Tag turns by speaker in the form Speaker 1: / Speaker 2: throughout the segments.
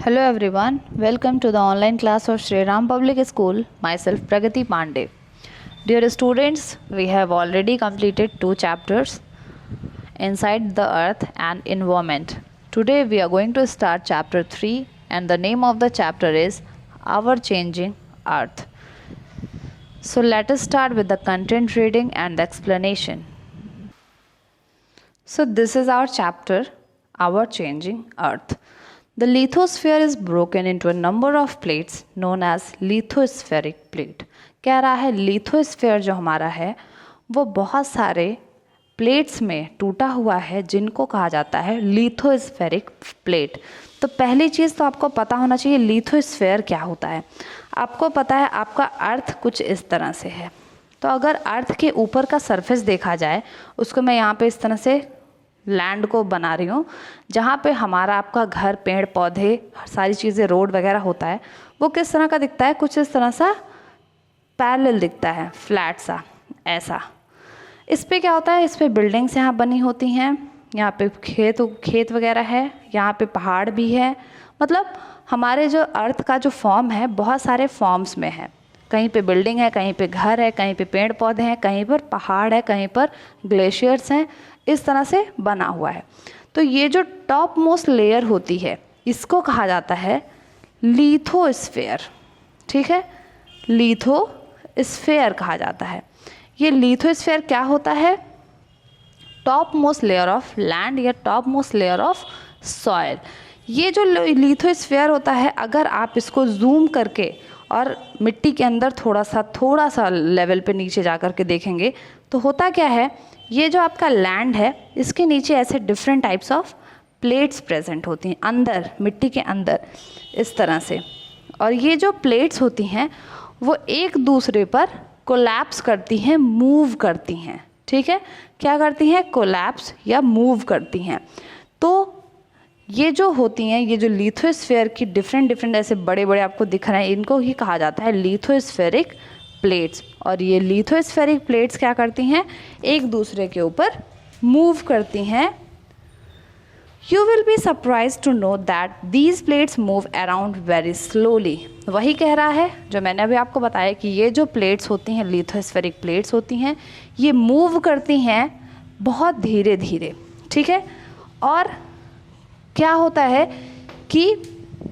Speaker 1: Hello everyone, welcome to the online class of Shri Ram Public School. Myself Pragati Pandey. Dear students, we have already completed 2 chapters, Inside the Earth and Environment. Today we are going to start chapter 3 and the name of the chapter is Our Changing Earth. So let us start with the content reading and the explanation. So this is our chapter, Our Changing Earth. The lithosphere is broken into a number of plates known as lithospheric plate. कह रहा है lithosphere जो हमारा है वो बहुत सारे plates में टूटा हुआ है जिनको कहा जाता है लिथोस्फेरिक प्लेट। तो पहली चीज़ तो आपको पता होना चाहिए लिथोस्फीयर क्या होता है। आपको पता है आपका अर्थ कुछ इस तरह से है। तो अगर अर्थ के ऊपर का सरफेस देखा जाए, उसको मैं यहाँ पे इस तरह से लैंड को बना रही हूँ, जहाँ पे हमारा आपका घर, पेड़ पौधे, सारी चीज़ें, रोड वगैरह होता है, वो किस तरह का दिखता है, कुछ इस तरह सा पैरेलल दिखता है, फ्लैट सा ऐसा। इस पे क्या होता है, इस पे बिल्डिंग्स यहाँ बनी होती हैं, यहाँ पे खेत वगैरह है, यहाँ पे पहाड़ भी है। मतलब हमारे जो अर्थ का जो फॉर्म है बहुत सारे फॉर्म्स में है। कहीं पे बिल्डिंग है, कहीं पे घर है, कहीं पे पेड़ पौधे हैं, कहीं पर पहाड़ है, कहीं पर ग्लेशियर्स हैं, इस तरह से बना हुआ है। तो ये जो टॉप मोस्ट लेयर होती है इसको कहा जाता है लिथोस्फीयर। ठीक है, लिथोस्फीयर कहा जाता है। ये लिथोस्फीयर क्या होता है, top most layer of land या top most layer of soil. ये जो लिथोस्फीयर होता है, अगर आप इसको जूम करके और मिट्टी के अंदर थोड़ा सा लेवल पे नीचे जा कर के देखेंगे तो होता क्या है, ये जो आपका लैंड है इसके नीचे ऐसे different types of plates present होती हैं अंदर, मिट्टी के अंदर इस तरह से। और ये जो प्लेट्स होती हैं वो एक दूसरे पर कोलैप्स करती हैं, मूव करती हैं। ठीक है, क्या करती हैं, कोलैप्स या मूव करती हैं। तो ये जो होती हैं, ये जो लिथोस्फीयर की डिफरेंट ऐसे बड़े बड़े आपको दिख रहे हैं, इनको ही कहा जाता है लिथोस्फेरिक प्लेट्स। और ये लिथोस्फेरिक प्लेट्स क्या करती हैं, एक दूसरे के ऊपर मूव करती हैं। You will be surprise to know that these plates move around very slowly. वही कह रहा है जो मैंने अभी आपको बताया कि ये जो प्लेट्स होती हैं, लिथोस्फेरिक प्लेट्स होती हैं, ये मूव करती हैं बहुत धीरे धीरे। ठीक है, और क्या होता है कि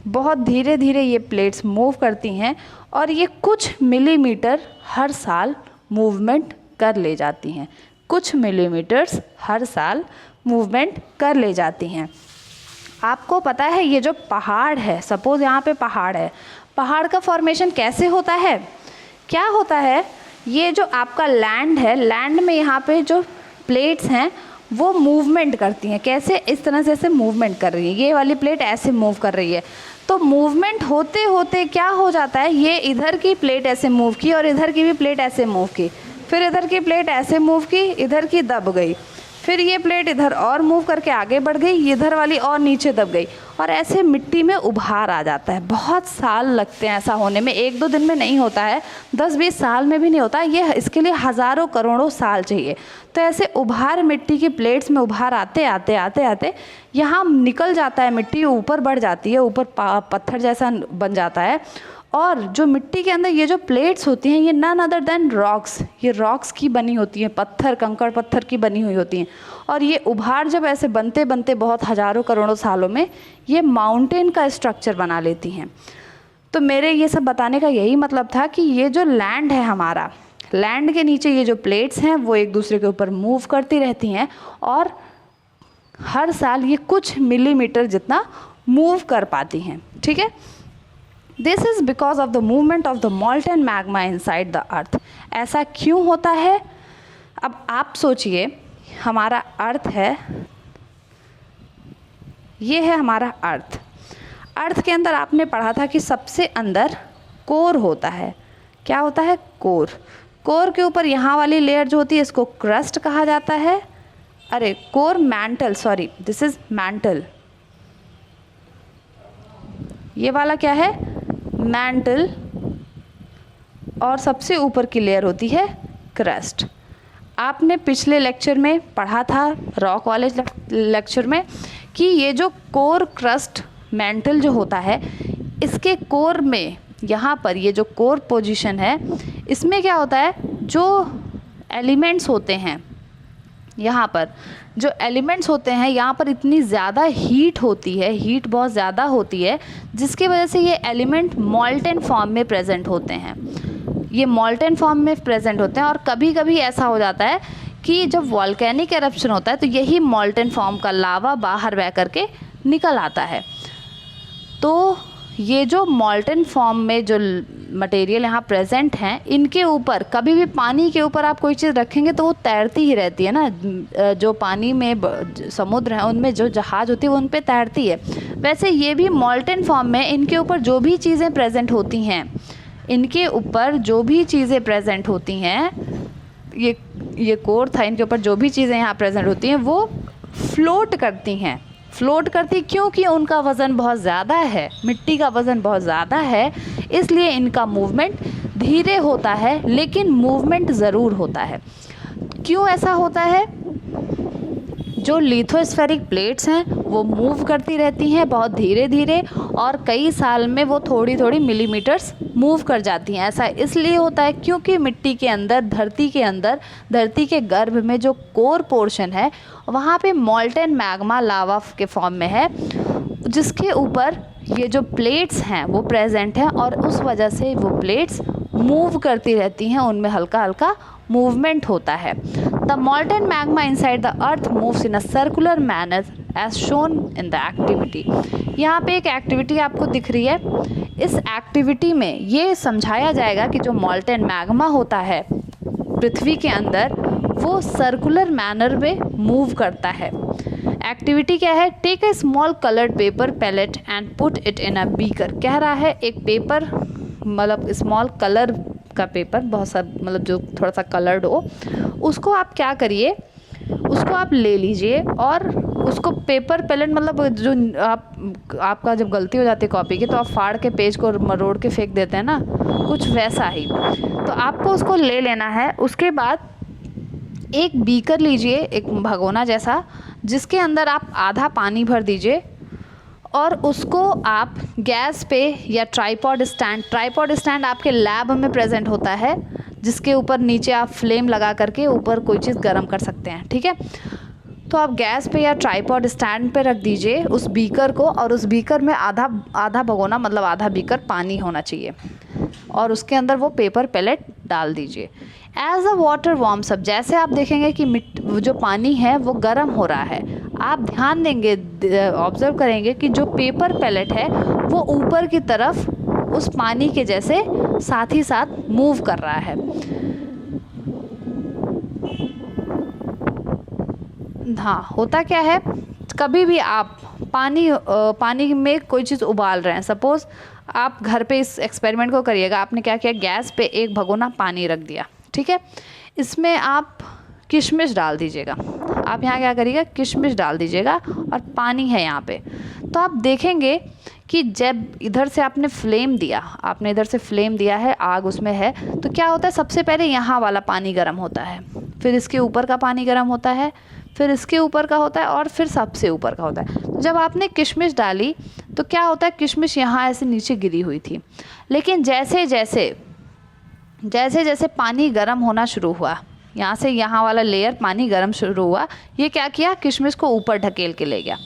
Speaker 1: बहुत धीरे धीरे ये प्लेट्स मूव करती हैं और ये कुछ मिलीमीटर हर साल मूवमेंट कर ले जाती हैं। कुछ मिलीमीटर्स हर साल मूवमेंट कर ले जाती हैं। आपको पता है ये जो पहाड़ है, सपोज़ यहाँ पे पहाड़ है, पहाड़ का फॉर्मेशन कैसे होता है, क्या होता है, ये जो आपका लैंड है, लैंड में यहाँ पे जो प्लेट्स हैं वो मूवमेंट करती हैं। कैसे, इस तरह से ऐसे मूवमेंट कर रही है, ये वाली प्लेट ऐसे मूव कर रही है। तो मूवमेंट होते होते क्या हो जाता है, ये इधर की प्लेट ऐसे मूव की और इधर की भी प्लेट ऐसे मूव की, फिर इधर की प्लेट ऐसे मूव की, इधर की दब गई, फिर ये प्लेट इधर और मूव करके आगे बढ़ गई, इधर वाली और नीचे दब गई, और ऐसे मिट्टी में उभार आ जाता है। बहुत साल लगते हैं ऐसा होने में, 1-2 दिन में नहीं होता है, 10-20 साल में भी नहीं होता है, ये इसके लिए हज़ारों करोड़ों साल चाहिए। तो ऐसे उभार मिट्टी की प्लेट्स में उभार आते आते यहाँ निकल जाता है, मिट्टी ऊपर बढ़ जाती है, ऊपर पत्थर जैसा बन जाता है। और जो मिट्टी के अंदर ये जो प्लेट्स होती हैं ये नन अदर देन रॉक्स, ये रॉक्स की बनी होती हैं, पत्थर, कंकड़ पत्थर की बनी हुई होती हैं। और ये उभार जब ऐसे बनते बनते बहुत हज़ारों करोड़ों सालों में ये माउंटेन का स्ट्रक्चर बना लेती हैं। तो मेरे ये सब बताने का यही मतलब था कि ये जो लैंड है हमारा, लैंड के नीचे ये जो प्लेट्स हैं वो एक दूसरे के ऊपर मूव करती रहती हैं और हर साल ये कुछ मिलीमीटर जितना मूव कर पाती हैं। ठीक है, this is because of the movement of the मॉल्टन magma inside the अर्थ। ऐसा क्यों होता है, अब आप सोचिए, हमारा अर्थ है, ये है हमारा अर्थ। अर्थ के अंदर आपने पढ़ा था कि सबसे अंदर कोर होता है। क्या होता है, कोर। कोर के ऊपर यहाँ वाली लेयर जो होती है इसको क्रस्ट कहा जाता है। अरे core, mantle, sorry, this is mantle. ये वाला क्या है, मैंटल, और सबसे ऊपर की लेयर होती है क्रस्ट। आपने पिछले लेक्चर में पढ़ा था, रॉक वाले लेक्चर में, कि ये जो कोर, क्रस्ट, मैंटल जो होता है, इसके कोर में यहाँ पर ये जो कोर पोजीशन है, इसमें क्या होता है, जो एलिमेंट्स होते हैं, यहाँ पर जो एलिमेंट्स होते हैं, यहाँ पर इतनी ज़्यादा हीट होती है, हीट बहुत ज़्यादा होती है, जिसकी वजह से ये एलिमेंट मॉल्टेन फॉर्म में प्रेजेंट होते हैं। ये मॉल्टेन फॉर्म में प्रेजेंट होते हैं और कभी कभी ऐसा हो जाता है कि जब वॉल्केनिक एरप्शन होता है तो यही मॉल्टेन फॉर्म का लावा बाहर बह करके निकल आता है। तो ये जो मॉल्टेन फॉर्म में जो मटेरियल यहाँ प्रेजेंट हैं, इनके ऊपर कभी भी पानी के ऊपर आप कोई चीज़ रखेंगे तो वो तैरती ही रहती है ना। जो पानी में समुद्र है उनमें जो जहाज़ होती है वो उन पे तैरती है। वैसे ये भी मॉल्टेन फॉर्म में इनके ऊपर जो भी चीज़ें प्रेजेंट होती हैं, इनके ऊपर जो भी चीज़ें प्रेजेंट होती हैं, ये कोर था, इनके ऊपर जो भी चीज़ें यहाँ प्रेजेंट होती हैं वो फ्लोट करती हैं। फ्लोट करती क्योंकि उनका वज़न बहुत ज़्यादा है, मिट्टी का वज़न बहुत ज़्यादा है, इसलिए इनका मूवमेंट धीरे होता है, लेकिन मूवमेंट ज़रूर होता है। क्यों ऐसा होता है? जो लिथोस्फेरिक प्लेट्स हैं वो मूव करती रहती हैं बहुत धीरे धीरे, और कई साल में वो थोड़ी थोड़ी मिलीमीटर्स मूव कर जाती हैं। ऐसा इसलिए होता है क्योंकि मिट्टी के अंदर, धरती के गर्भ में जो कोर पोर्शन है वहाँ पे मॉल्टेन मैग्मा लावा के फॉर्म में है, जिसके ऊपर ये जो प्लेट्स हैं वो प्रेजेंट हैं, और उस वजह से वो प्लेट्स मूव करती रहती हैं, उनमें हल्का हल्का मूवमेंट होता है। The molten magma inside the earth moves in a circular manner as shown in the activity. यहाँ पे एक एक्टिविटी आपको दिख रही है। इस एक्टिविटी में ये समझाया जाएगा कि जो मॉल्टेन मैग्मा होता है पृथ्वी के अंदर, वो सर्कुलर मैनर में मूव करता है। एक्टिविटी क्या है? Take a small coloured paper pellet and put it in a beaker. कह रहा है एक पेपर, मतलब स्मॉल कलर का पेपर, बहुत सा मतलब जो थोड़ा सा कलर्ड हो, उसको आप क्या करिए, उसको आप ले लीजिए और उसको पेपर पैलेट, मतलब जो आपका जब गलती हो जाती है कॉपी की तो आप फाड़ के पेज को मरोड़ के फेंक देते हैं ना, कुछ वैसा ही। तो आपको उसको ले लेना है। उसके बाद एक बीकर लीजिए, एक भगोना जैसा, जिसके अंदर आप आधा पानी भर दीजिए और उसको आप गैस पे या ट्राइपॉड स्टैंड आपके लैब में प्रेजेंट होता है, जिसके ऊपर नीचे आप फ्लेम लगा करके ऊपर कोई चीज़ गर्म कर सकते हैं, ठीक है। तो आप गैस पे या ट्राइपॉड स्टैंड पे रख दीजिए उस बीकर को, और उस बीकर में आधा भगोना, मतलब आधा बीकर पानी होना चाहिए, और उसके अंदर वो पेपर पैलेट डाल दीजिए। As a water warms up, जैसे आप देखेंगे कि जो पानी है वो गर्म हो रहा है, आप ध्यान देंगे, ऑब्जर्व करेंगे कि जो पेपर पैलेट है वो ऊपर की तरफ उस पानी के जैसे साथ ही साथ मूव कर रहा है। हाँ, होता क्या है, कभी भी आप पानी में कोई चीज़ उबाल रहे हैं, सपोज़ आप घर पे इस एक्सपेरिमेंट को करिएगा। आपने क्या किया, गैस पे एक भगोना पानी रख दिया, ठीक है, इसमें आप किशमिश डाल दीजिएगा। आप यहाँ क्या करिएगा, किशमिश डाल दीजिएगा, और पानी है यहाँ पे। तो आप देखेंगे कि जब इधर से आपने इधर से फ्लेम दिया है, आग उसमें है, तो क्या होता है, सबसे पहले यहाँ वाला पानी गर्म होता है, फिर इसके ऊपर का पानी गर्म होता है, फिर इसके ऊपर का होता है, और फिर सबसे ऊपर का होता है। तो जब आपने किशमिश डाली तो क्या होता है, किशमिश यहाँ ऐसे नीचे गिरी हुई थी, लेकिन जैसे जैसे पानी गर्म होना शुरू हुआ, यहाँ से यहाँ वाला लेयर पानी गर्म शुरू हुआ, ये क्या किया, किशमिश को ऊपर ढकेल के ले गया।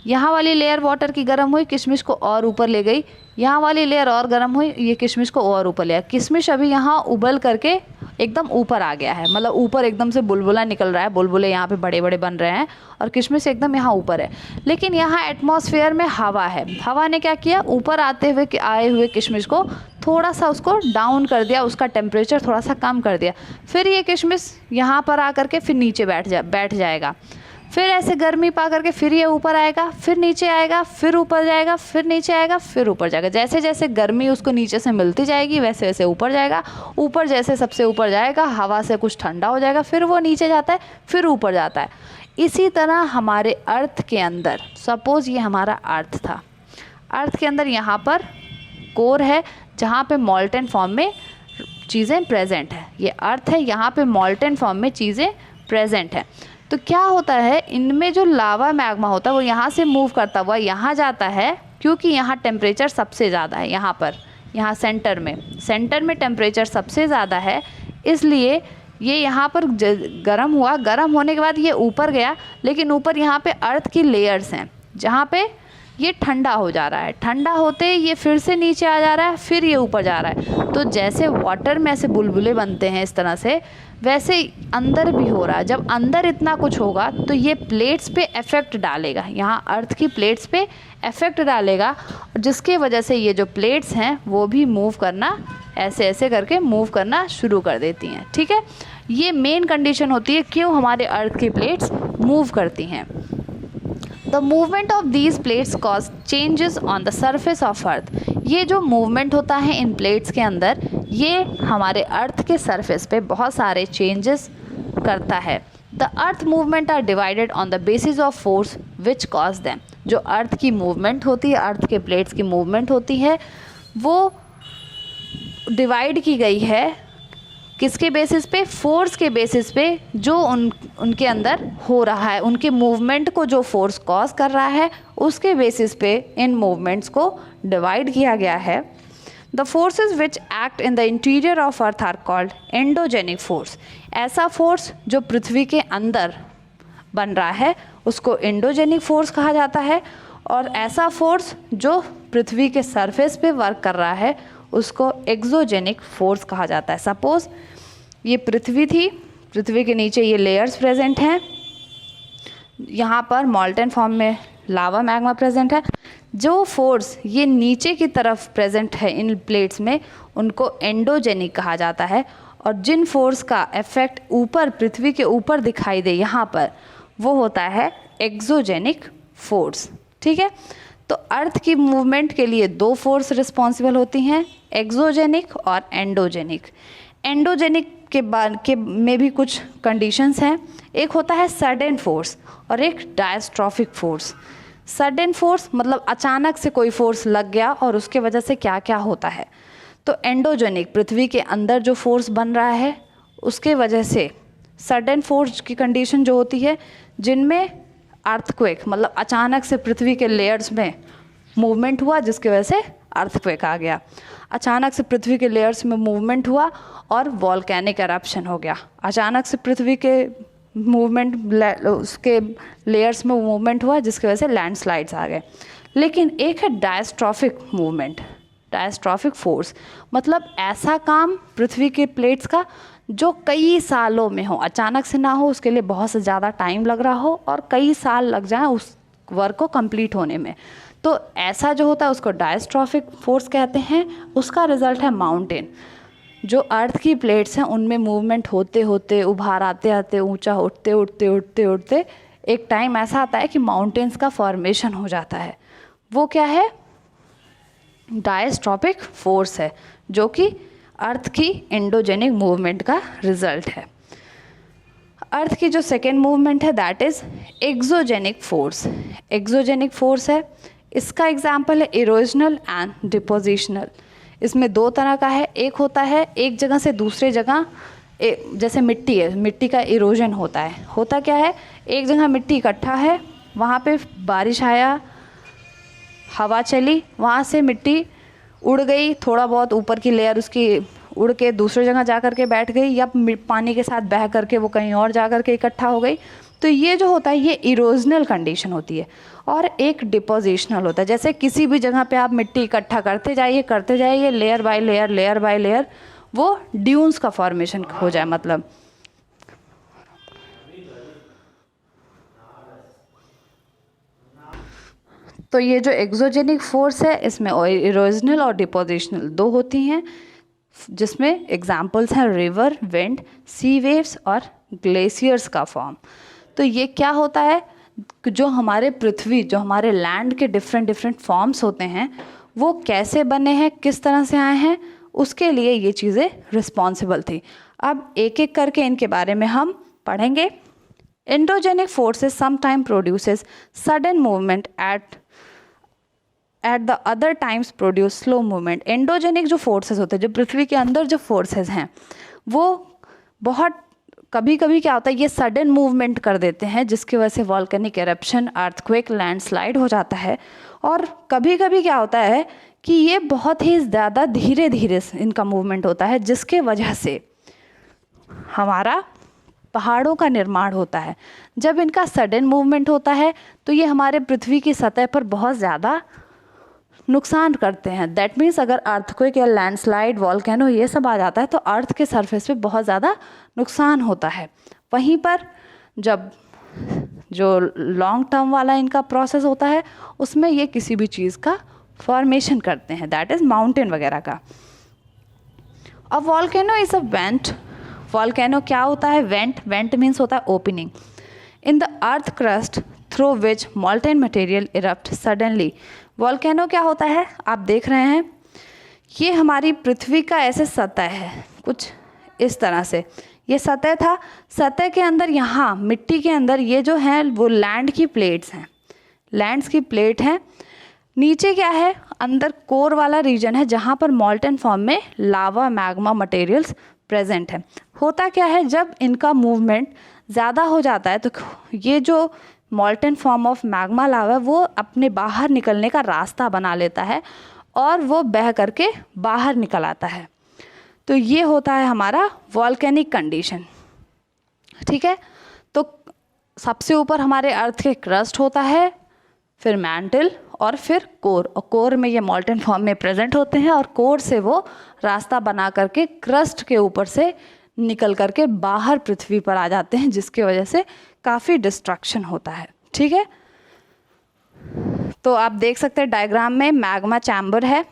Speaker 1: यहाँ वाली लेयर वाटर की गर्म हुई, किशमिश को और ऊपर ले गई, यहाँ वाली लेयर और गर्म हुई, ये किशमिश को और ऊपर ले गया। किशमिश अभी यहाँ उबल करके एकदम ऊपर आ गया है, मतलब ऊपर एकदम से बुलबुला निकल रहा है, बुलबुले यहाँ पे बड़े बड़े बन रहे हैं, और किशमिश एकदम यहाँ ऊपर है। लेकिन यहाँ एटमॉस्फेयर में हवा है, हवा ने क्या किया, ऊपर आए हुए किशमिश को थोड़ा सा उसको डाउन कर दिया, उसका टेम्परेचर थोड़ा सा कम कर दिया। फिर ये किशमिश यहाँ पर आ करके फिर नीचे बैठ जाएगा, फिर ऐसे गर्मी पा करके फिर ये ऊपर आएगा, फिर नीचे आएगा, फिर ऊपर जाएगा, फिर नीचे आएगा, फिर ऊपर जाएगा। जैसे जैसे गर्मी उसको नीचे से मिलती जाएगी वैसे वैसे ऊपर जाएगा। ऊपर जैसे सबसे ऊपर जाएगा, हवा से कुछ ठंडा हो जाएगा, फिर वो नीचे जाता है, फिर ऊपर जाता है। इसी तरह हमारे अर्थ के अंदर, सपोज़ ये हमारा अर्थ था, अर्थ के अंदर यहाँ पर कोर है जहाँ पे मॉल्टेन फॉर्म में चीज़ें प्रेजेंट है। ये अर्थ है, यहाँ पे मॉल्टेन फॉर्म में चीज़ें प्रेजेंट है। तो क्या होता है, इनमें जो लावा मैग्मा होता है वो यहाँ से मूव करता हुआ यहाँ जाता है, क्योंकि यहाँ टेम्परेचर सबसे ज़्यादा है, यहाँ सेंटर में टेम्परेचर सबसे ज़्यादा है, इसलिए ये यहाँ पर गर्म हुआ। गर्म होने के बाद ये ऊपर गया, लेकिन ऊपर यहाँ पे अर्थ की लेयर्स हैं जहाँ पे ये ठंडा हो जा रहा है। ठंडा होते ये फिर से नीचे आ जा रहा है, फिर ये ऊपर जा रहा है। तो जैसे वाटर में ऐसे बुलबुले बनते हैं इस तरह से, वैसे अंदर भी हो रहा है। जब अंदर इतना कुछ होगा तो ये प्लेट्स पे इफ़ेक्ट डालेगा, यहाँ अर्थ की प्लेट्स पे इफ़ेक्ट डालेगा, जिसकी वजह से ये जो प्लेट्स हैं वो भी मूव करना, ऐसे ऐसे करके मूव करना शुरू कर देती हैं। ठीक है, ये मेन कंडीशन होती है क्यों हमारे अर्थ की प्लेट्स मूव करती हैं। The movement of these plates cause changes on the surface of earth. ये जो मूवमेंट होता है इन प्लेट्स के अंदर, ये हमारे अर्थ के सरफेस पे बहुत सारे चेंजेस करता है। The earth movement are divided on the basis of force which cause them. जो अर्थ की मूवमेंट होती है, अर्थ के प्लेट्स की मूवमेंट होती है, वो डिवाइड की गई है किसके बेसिस पे? फोर्स के बेसिस पे जो उनके अंदर हो रहा है, उनके मूवमेंट को जो फोर्स कॉज कर रहा है, उसके बेसिस पे इन मूवमेंट्स को डिवाइड किया गया है। The forces which act in the interior of earth are called endogenic force. ऐसा फोर्स जो पृथ्वी के अंदर बन रहा है उसको एंडोजेनिक फोर्स कहा जाता है, और ऐसा फोर्स जो पृथ्वी के सरफेस पे वर्क कर रहा है उसको एक्सोजेनिक फोर्स कहा जाता है। सपोज ये पृथ्वी थी, पृथ्वी के नीचे ये लेयर्स प्रेजेंट हैं, यहाँ पर मॉल्टेन फॉर्म में लावा मैग्मा प्रेजेंट है। जो फोर्स ये नीचे की तरफ प्रेजेंट है इन प्लेट्स में, उनको एंडोजेनिक कहा जाता है, और जिन फोर्स का इफेक्ट ऊपर पृथ्वी के ऊपर दिखाई दे यहाँ पर, वो होता है एक्सोजेनिक फोर्स। ठीक है, तो अर्थ की मूवमेंट के लिए दो फोर्स रिस्पॉन्सिबल होती हैं, एक्सोजेनिक और एंडोजेनिक। एंडोजेनिक के में भी कुछ कंडीशंस हैं। एक होता है सडन फोर्स और एक डायस्ट्रॉफिक फोर्स। सडन फोर्स मतलब अचानक से कोई फोर्स लग गया और उसके वजह से क्या क्या होता है। तो एंडोजेनिक पृथ्वी के अंदर जो फोर्स बन रहा है उसके वजह से सडन फोर्स की कंडीशन जो होती है, जिनमें अर्थक्वेक मतलब अचानक से पृथ्वी के लेयर्स में मूवमेंट हुआ जिसकी वजह से अर्थक्वेक आ गया। अचानक से पृथ्वी के लेयर्स में मूवमेंट हुआ और वॉल्केनिक एरप्शन हो गया। अचानक से पृथ्वी के मूवमेंट उसके लेयर्स में मूवमेंट हुआ जिसकी वजह से लैंडस्लाइड्स आ गए। लेकिन एक है डायस्ट्रॉफिक मूवमेंट, डायस्ट्रॉफिक फोर्स मतलब ऐसा काम पृथ्वी के प्लेट्स का जो कई सालों में हो, अचानक से ना हो, उसके लिए बहुत से ज़्यादा टाइम लग रहा हो और कई साल लग जाए उस वर्क को कंप्लीट होने में। तो ऐसा जो होता है उसको डायस्ट्रॉफिक फोर्स कहते हैं। उसका रिजल्ट है माउंटेन। जो अर्थ की प्लेट्स हैं उनमें मूवमेंट होते होते, उभार आते आते, ऊंचा उठते उठते उठते उठते एक टाइम ऐसा आता है कि माउंटेन्स का फॉर्मेशन हो जाता है। वो क्या है? डायस्ट्रॉफिक फोर्स है, जो कि अर्थ की एंडोजेनिक मूवमेंट का रिजल्ट है। अर्थ की जो सेकेंड मूवमेंट है that is exogenic force. Exogenic force है, इसका एग्जाम्पल है इरोजनल एंड डिपोजिशनल। इसमें दो तरह का है। एक होता है एक जगह से दूसरे जगह, जैसे मिट्टी है, मिट्टी का इरोजन होता है। होता क्या है, एक जगह मिट्टी इकट्ठा है, वहाँ पे बारिश आया, हवा चली, वहाँ से मिट्टी उड़ गई, थोड़ा बहुत ऊपर की लेयर उसकी उड़ के दूसरी जगह जा कर के बैठ गई, या पानी के साथ बह करके वो कहीं और जा कर के इकट्ठा हो गई। तो ये जो होता है ये इरोजनल कंडीशन होती है। और एक डिपोजिशनल होता है, जैसे किसी भी जगह पे आप मिट्टी इकट्ठा करते जाइए लेयर बाय लेयर, वो ड्यून्स का फॉर्मेशन हो जाए। मतलब तो ये जो एक्सोजेनिक फोर्स है इसमें इरोजनल और डिपोजिशनल दो होती हैं, जिसमें एग्जाम्पल्स हैं रिवर, विंड, सी वेव्स और ग्लेशियर्स का फॉर्म। तो ये क्या होता है, जो हमारे पृथ्वी, जो हमारे लैंड के डिफरेंट फॉर्म्स होते हैं वो कैसे बने हैं, किस तरह से आए हैं, उसके लिए ये चीज़ें रिस्पॉन्सिबल थी। अब एक एक करके इनके बारे में हम पढ़ेंगे। Endogenic forces sometime produces sudden movement at the other times produce slow movement. Endogenic जो फोर्सेस होते हैं, जो पृथ्वी के अंदर जो फोर्सेस हैं, वो बहुत कभी कभी क्या होता है ये सडन मूवमेंट कर देते हैं, जिसकी वजह से वॉल्केनिक एरप्शन, अर्थक्वेक, लैंडस्लाइड हो जाता है। और कभी कभी क्या होता है कि ये बहुत ही ज़्यादा धीरे धीरे इनका मूवमेंट होता है, जिसके वजह से हमारा पहाड़ों का निर्माण होता है। जब इनका सडन मूवमेंट होता है तो ये हमारे पृथ्वी की सतह पर बहुत ज़्यादा नुकसान करते हैं। दैट मीन्स अगर अर्थक्वेक या लैंडस्लाइड, वॉल्केनो ये सब आ जाता है तो अर्थ के सरफेस पे बहुत ज़्यादा नुकसान होता है। वहीं पर जब जो लॉन्ग टर्म वाला इनका प्रोसेस होता है उसमें ये किसी भी चीज़ का फॉर्मेशन करते हैं, दैट इज़ माउंटेन वगैरह का। अब volcano is a went. Volcano क्या होता है? वेंट। वेंट मीन्स होता है opening in the earth crust through which molten material erupt suddenly. Volcano क्या होता है? आप देख रहे हैं ये हमारी पृथ्वी का ऐसे सतह है, कुछ इस तरह से ये सतह था। सतह के अंदर यहाँ मिट्टी के अंदर ये जो है वो लैंड की प्लेट्स हैं, लैंड्स की प्लेट हैं। नीचे क्या है? अंदर कोर वाला रीजन है जहाँ पर मॉल्टेन फॉर्म में लावा मैग्मा मटेरियल्स प्रेजेंट है। होता क्या है, जब इनका मूवमेंट ज़्यादा हो जाता है तो ये जो मॉल्टेन फॉर्म ऑफ मैग्मा लावा वो अपने बाहर निकलने का रास्ता बना लेता है और वो बह करके बाहर निकल आता है। तो ये होता है हमारा वॉल्केनिक कंडीशन। ठीक है, तो सबसे ऊपर हमारे अर्थ के क्रस्ट होता है, फिर मैंटल और फिर कोर। और कोर में ये मॉल्टेन फॉर्म में प्रेजेंट होते हैं और कोर से वो रास्ता बना करके क्रस्ट के ऊपर से निकल करके बाहर पृथ्वी पर आ जाते हैं, जिसकी वजह से काफ़ी डिस्ट्रक्शन होता है। ठीक है, तो आप देख सकते हैं डायग्राम में मैग्मा चैम्बर है,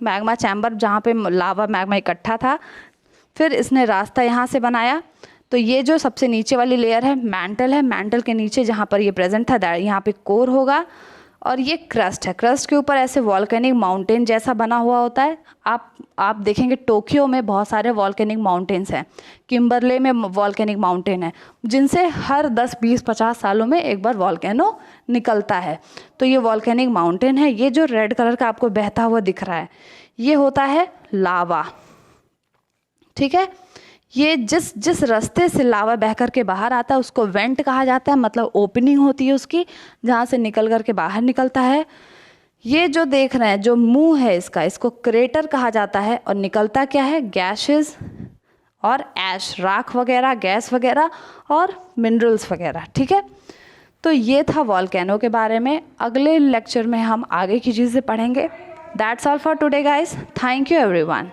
Speaker 1: मैग्मा चैम्बर जहाँ पे लावा मैग्मा इकट्ठा था, फिर इसने रास्ता यहाँ से बनाया। तो ये जो सबसे नीचे वाली लेयर है मैंटल है, मैंटल के नीचे जहाँ पर ये प्रेजेंट था यहाँ पे कोर होगा और ये क्रस्ट है। क्रस्ट के ऊपर ऐसे वॉल्केनिक माउंटेन जैसा बना हुआ होता है। आप देखेंगे टोक्यो में बहुत सारे वॉल्केनिक माउंटेन्स हैं, किम्बरले में वॉल्केनिक माउंटेन है, जिनसे हर 10, 20, 50 सालों में एक बार वॉल्केनो निकलता है। तो ये वॉल्केनिक माउंटेन है। ये जो रेड कलर का आपको बहता हुआ दिख रहा है ये होता है लावा। ठीक है, ये जिस रास्ते से लावा बह कर के बाहर आता है उसको वेंट कहा जाता है, मतलब ओपनिंग होती है उसकी जहाँ से निकल कर के बाहर निकलता है। ये जो देख रहे हैं जो मुंह है इसका, इसको क्रेटर कहा जाता है। और निकलता क्या है? गैसेस और ऐश, राख वगैरह, गैस वगैरह और मिनरल्स वगैरह। ठीक है, तो ये था वॉल्केनो के बारे में। अगले लेक्चर में हम आगे की चीज़ें पढ़ेंगे। That's all for today guys, thank you everyone.